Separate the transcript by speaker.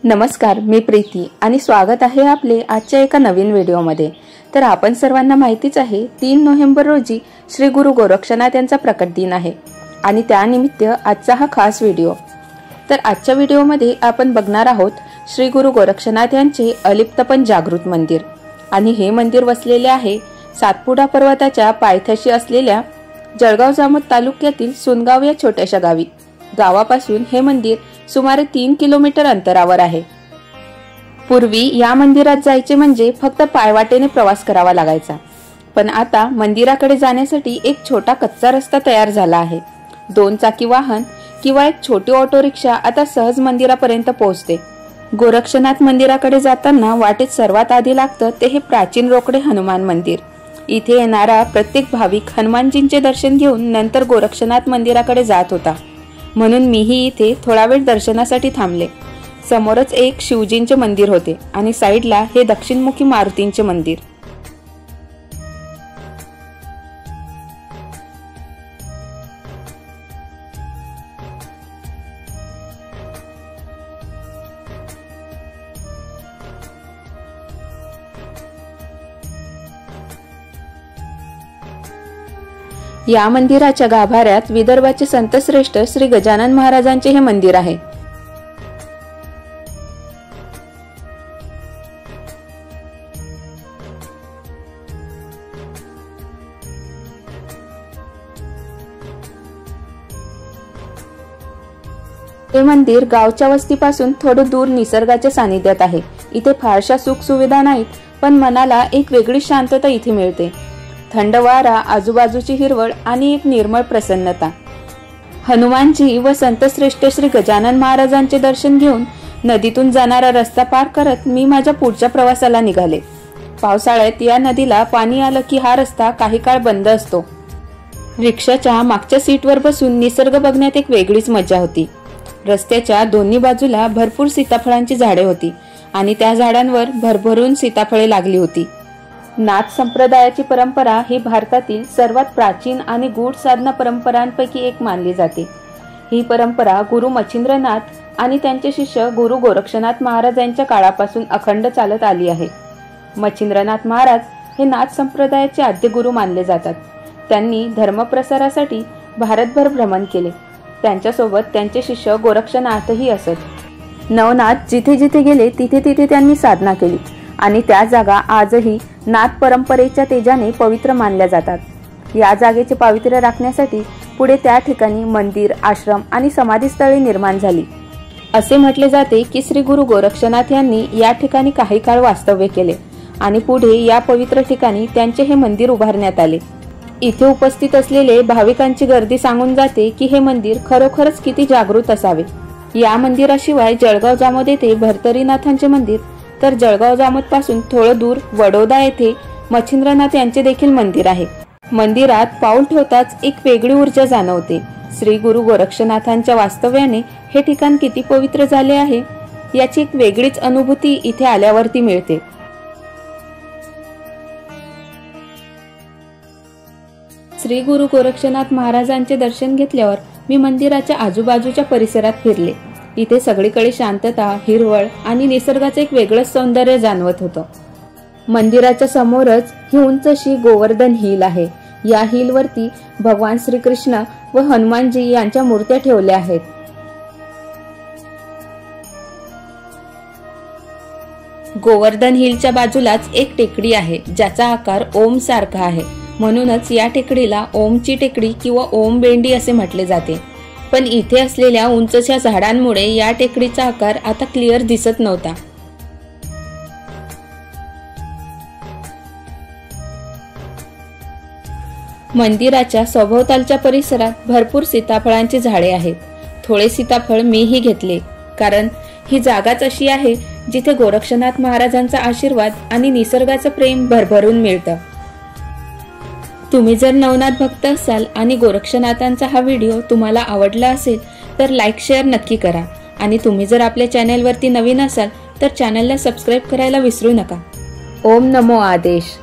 Speaker 1: नमस्कार, मी प्रीती आणि स्वागत आहे आपले आजच्या एका नवीन व्हिडिओमध्ये। तर आपण सर्वांना माहितीच आहे 3 नोव्हेंबर रोजी श्री गुरु गोरक्षनाथ यांचा प्रकट दिन आहे आणि त्यानिमित्त आजचा हा खास व्हिडिओ। तर आजच्या व्हिडिओमध्ये आपण बघणार आहोत श्री गुरु गोरक्षनाथ यांचे अलिप्त पण जागृत मंदिर आणि हे मंदिर वसलेले आहे सातपुडा पर्वताच्या पायथ्याशी असलेल्या जळगाव जामोद तालुक्यातील सुनगाव या छोट्याशा गावी। गावापासून हे मंदिर सुमारे 3 किलोमीटर अंतरावर आहे। पूर्वी या मंदिरात जायचे म्हणजे फक्त पायवाटेने प्रवास करावा लागायचा, पण आता मंदिराकडे जाण्यासाठी एक छोटा कच्चा रस्ता तयार झाला आहे। 2 चाकी वाहन किंवा एक छोटी ऑटो रिक्षा आता सहज मंदिरापर्यंत पोहोचते। गोरक्षनाथ मंदिराकडे जाताना वाटेत सर्वात आधी लागतं ते हे प्राचीन रोकडे हनुमान मंदिर। इथे येणारा प्रत्येक भाविक हनुमानजींचे दर्शन घेऊन नंतर गोरक्षनाथ मंदिराकडे जात होता, म्हणून मीही इथे थोडा वेळ दर्शनासाठी थांबले। समोरच एक शिवजींचे मंदिर होते आणि साइडला हे दक्षिणमुखी मारुतींचे मंदिर। या मंदिराच्या गाभाऱ्यात विदर्भाचे संतश्रेष्ठ श्री गजानन महाराजांचे हे मंदिर आहे। हे मंदिर गावच्या वस्तीपासून थोडे दूर निसर्गाच्या सानिध्यात आहे। इथे फारशा सुख सुविधा नाहीत, पण मनाला एक वेगळी शांतता इथे मिळते। थंड वारा, आजूबाजूची हिरवळ आणि एक निर्मळ प्रसन्नता। हनुमानजी व संतश्रेष्ठ श्री गजानन महाराजांचे दर्शन घेऊन नदीतून जाणारा रस्ता पार करत मी माझ्या पुढच्या प्रवासाला निघाले। पावसाळ्यात या नदीला पाणी आलं की हा रस्ता काही काळ बंद असतो। रिक्षाच्या मागच्या सीटवर बसून निसर्ग बघण्यात एक वेगळीच मजा होती। रस्त्याच्या दोन्ही बाजूला भरपूर सीताफळांची झाडे होती आणि त्या झाडांवर भरभरून सीताफळे लागली होती। नाथ संप्रदायाची परंपरा ही भारतातील सर्वात प्राचीन आणि गूढ साधना परंपरांपैकी एक मानली जाते। ही परंपरा गुरु मच्छिंद्रनाथ आणि त्यांचे शिष्य गुरु गोरक्षनाथ महाराज यांच्या काळापासून अखंड चालत आली आहे। मच्छिंद्रनाथ महाराज हे नाथ संप्रदायाचे आद्य गुरु मानले जातात। त्यांनी धर्मप्रसारासाठी भारतभर भ्रमण केले। त्यांच्यासोबत त्यांचे शिष्य गोरक्षनाथही असत। नवनाथ जिथे जिथे गेले तिथे तिथे त्यांनी साधना केली आणि त्या जागा आजही नाथ परंपरेच्या तेजाने पवित्र मानल्या जातात। या जागेचे पावित्र्य राखण्यासाठी पुढे त्या ठिकाणी मंदिर, आश्रम आणि समाधीस्थळे निर्माण झाली। असे म्हटले जाते की श्री गुरु गोरक्षनाथ यांनी या ठिकाणी काही काळ वास्तव्य केले आणि पुढे या पवित्र ठिकाणी त्यांचे हे मंदिर उभारण्यात आले। इथे उपस्थित असलेले भाविकांची गर्दी सांगून जाते की हे मंदिर खरोखरच किती जागृत असावे। या मंदिराशिवाय जळगाव जामोद येथे भर्तरीनाथांचे मंदिर, तर जळगाव जामोद पासून थोडं दूर वडोदा येथे मच्छिंद्रनाथ यांचे देखील मंदिर आहे। मंदिरात पाऊल ठेवताच एक वेगळी ऊर्जा जाणवते। श्री गुरु गोरक्षनाथांच्या वास्तव्याने हे ठिकाण किती पवित्र झाले आहे याची एक वेगळीच अनुभूती इथे आल्यावरती मिळते। श्री गुरु गोरक्षनाथ महाराजांचे दर्शन घेतल्यावर मी मंदिराच्या आजूबाजूच्या परिसरात फिरले। इथे सगळीकडे शांतता, हिरवळ आणि निसर्गाचे एक वेगळंच सौंदर्य जाणवत होतं। मंदिराच्या समोरच ही उंच अशी गोवर्धन हिल आहे। या हिल वरती भगवान श्रीकृष्ण व हनुमानजी यांच्या मूर्त्या ठेवल्या आहेत। गोवर्धन हिलच्या बाजूलाच एक टेकडी आहे ज्याचा आकार ओम सारखा आहे, म्हणूनच या टेकडीला ओमची टेकडी किंवा ओम बेंडी असे म्हटले जाते। पण इथे असलेल्या उंचच्या झाडांमुळे या टेकडीचा आकार आता क्लिअर दिसत नव्हता। मंदिराच्या सभोवतालच्या परिसरात भरपूर सीताफळांची झाडे आहेत। थोडे सीताफळ मीही घेतले, कारण ही जागाच अशी आहे जिथे गोरक्षनाथ महाराजांचा आशीर्वाद आणि निसर्गाचं प्रेम भरभरून मिळतं। तुम्ही जर नवनाथ भक्त असाल आणि गोरक्षनाथांचा हा व्हिडिओ तुम्हाला आवडला असेल तर लाईक शेअर नक्की करा आणि तुम्ही जर आपल्या चॅनलवरती नवीन असाल तर चॅनलला सबस्क्राईब करायला विसरू नका। ओम नमो आदेश।